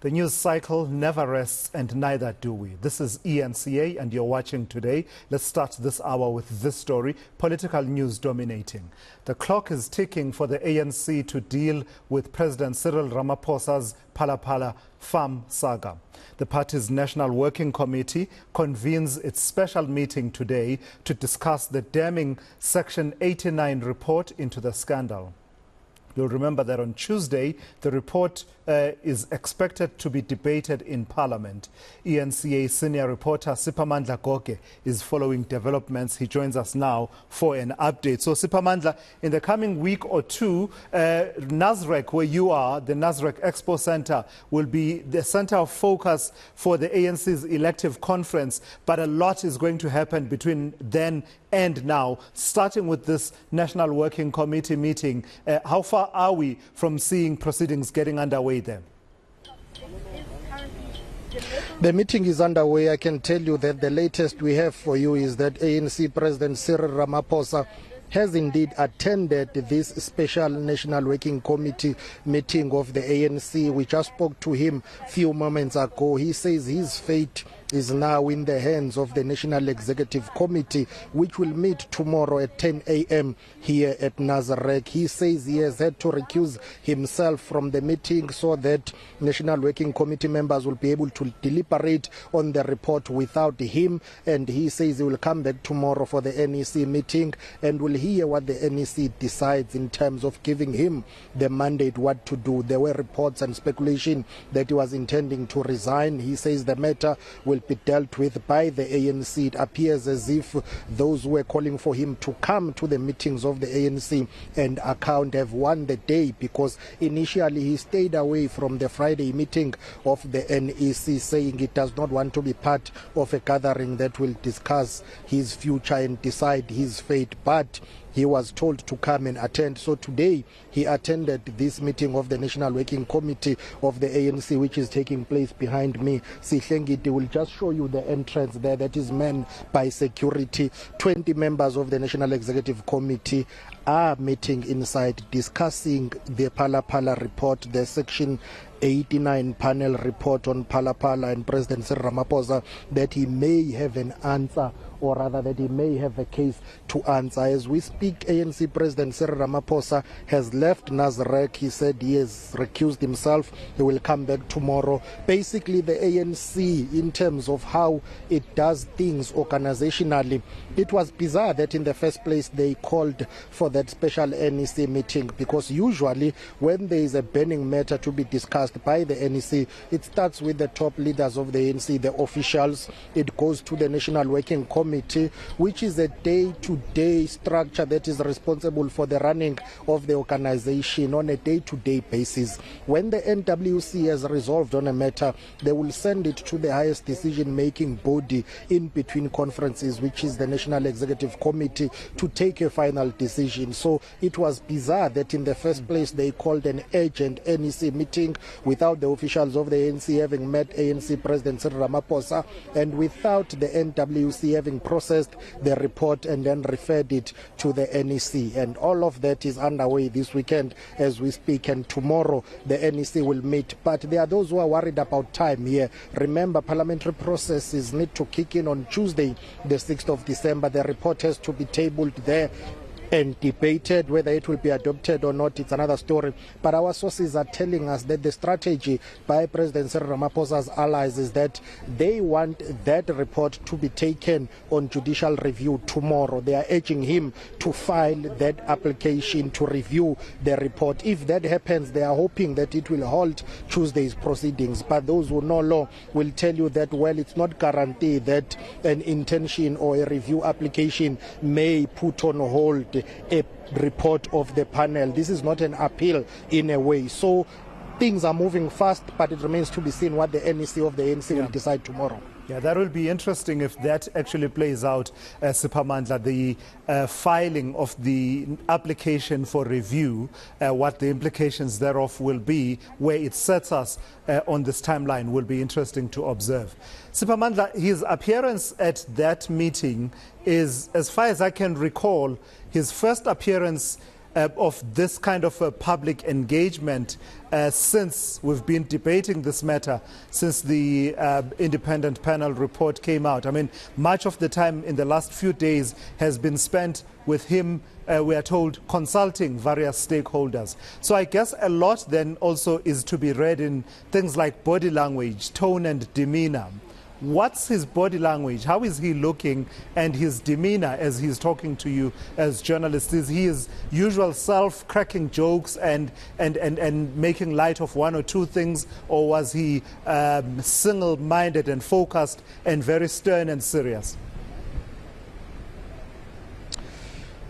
The news cycle never rests, and neither do we. This is eNCA, and you're watching today. Let's start this hour with this story: political news dominating. The clock is ticking for the ANC to deal with President Cyril Ramaphosa's Phala Phala farm saga. The party's National Working Committee convenes its special meeting today to discuss the damning Section 89 report into the scandal. You'll remember that on Tuesday, the report is expected to be debated in Parliament. eNCA senior reporter Siphamandla Goge is following developments. He joins us now for an update. So Siphamandla, in the coming week or two, Nasrec, where you are, the Nasrec Expo Center, will be the center of focus for the ANC's elective conference. But a lot is going to happen between then and now, starting with this National Working Committee meeting. How far are we from seeing proceedings getting underway there? The meeting is underway. I can tell you that the latest we have for you is that ANC President Cyril Ramaphosa has indeed attended this special National Working Committee meeting of the ANC. We just spoke to him a few moments ago. He says his fate is now in the hands of the National Executive Committee, which will meet tomorrow at 10 a.m. here at Nasrec. He says he has had to recuse himself from the meeting so that National Working Committee members will be able to deliberate on the report without him. And he says he will come back tomorrow for the NEC meeting and will hear what the NEC decides in terms of giving him the mandate what to do. There were reports and speculation that he was intending to resign. He says the matter will be dealt with by the ANC. It appears as if those who were calling for him to come to the meetings of the ANC and account have won the day, because initially he stayed away from the Friday meeting of the NEC, saying he does not want to be part of a gathering that will discuss his future and decide his fate. But he was told to come and attend. So today he attended this meeting of the National Working Committee of the ANC, which is taking place behind me. Sihlengiti will just show you the entrance there that is manned by security. 20 members of the National Executive Committee are meeting inside, discussing the Phala Phala report, the Section 89 panel report on Phala Phala, and President Cyril Ramaphosa that he may have an answer, or rather that he may have a case to answer. As we speak, ANC President Cyril Ramaphosa has left Nasrec. He said he has recused himself. He will come back tomorrow. Basically, the ANC, in terms of how it does things organizationally, it was bizarre that in the first place they called for that special NEC meeting, because usually when there is a burning matter to be discussed by the NEC, it starts with the top leaders of the ANC, the officials. It goes to the National Working Committee, which is a day-to-day structure that is responsible for the running of the organization on a day-to-day basis. When the NWC has resolved on a matter, they will send it to the highest decision-making body in between conferences, which is the National Executive Committee, to take a final decision. So it was bizarre that in the first place they called an urgent NEC meeting without the officials of the ANC having met ANC President Cyril Ramaphosa, and without the NWC having processed the report and then referred it to the NEC. And all of that is underway this weekend as we speak, and tomorrow the NEC will meet. But there are those who are worried about time here. Remember, parliamentary processes need to kick in on Tuesday, the 6th of December. The report has to be tabled there and debated. Whether it will be adopted or not, it's another story. But our sources are telling us that the strategy by President Cyril Ramaphosa's allies is that they want that report to be taken on judicial review tomorrow. They are urging him to file that application to review the report. If that happens, they are hoping that it will halt Tuesday's proceedings. But those who know law will tell you that, well, it's not guaranteed that an intention or a review application may put on hold a report of the panel. This is not an appeal in a way. So things are moving fast, but it remains to be seen what the NEC of the ANC will decide tomorrow. Yeah, that will be interesting if that actually plays out, Siphamandla, the filing of the application for review, what the implications thereof will be, where it sets us on this timeline will be interesting to observe. Siphamandla, his appearance at that meeting is, as far as I can recall, his first appearance of this kind of public engagement since we've been debating this matter, since the independent panel report came out? I mean, much of the time in the last few days has been spent with him, we are told, consulting various stakeholders. So I guess a lot then also is to be read in things like body language, tone and demeanor. What's his body language? How is he looking, and his demeanor as he's talking to you as journalists? Is he his usual self, cracking jokes and making light of one or two things, or was he single-minded and focused and very stern and serious?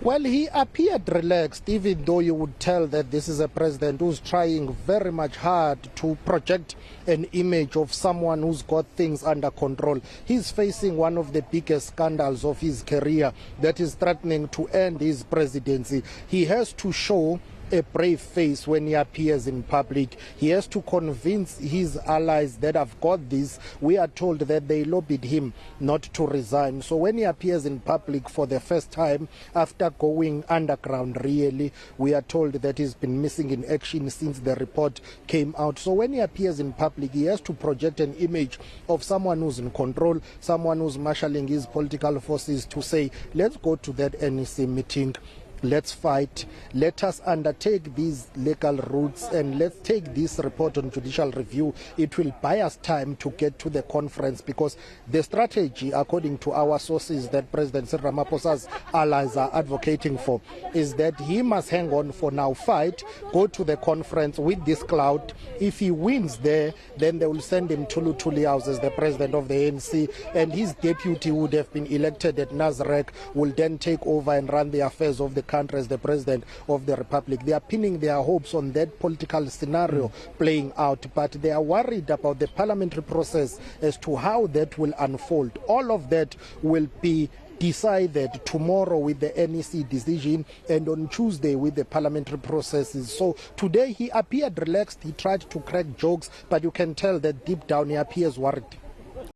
Well, he appeared relaxed, even though you would tell that this is a president who's trying very much hard to project an image of someone who's got things under control. He's facing one of the biggest scandals of his career that is threatening to end his presidency. He has to show a brave face when he appears in public. He has to convince his allies that have got this. We are told that they lobbied him not to resign. So when he appears in public for the first time after going underground, really, we are told that he's been missing in action since the report came out. So when he appears in public, he has to project an image of someone who's in control, someone who's marshalling his political forces to say, let's go to that NEC meeting, let's fight, let us undertake these legal routes, and let's take this report on judicial review. It will buy us time to get to the conference, because the strategy, according to our sources, that President Cyril Ramaphosa's allies are advocating for is that he must hang on for now, fight, go to the conference with this clout. If he wins there, then they will send him to Lutuli House as the president of the ANC, and his deputy who would have been elected at Nazareth will then take over and run the affairs of the country as the president of the republic. They are pinning their hopes on that political scenario playing out, but they are worried about the parliamentary process as to how that will unfold. All of that will be decided tomorrow with the NEC decision, and on Tuesday with the parliamentary processes. So today he appeared relaxed, he tried to crack jokes, but you can tell that deep down he appears worried.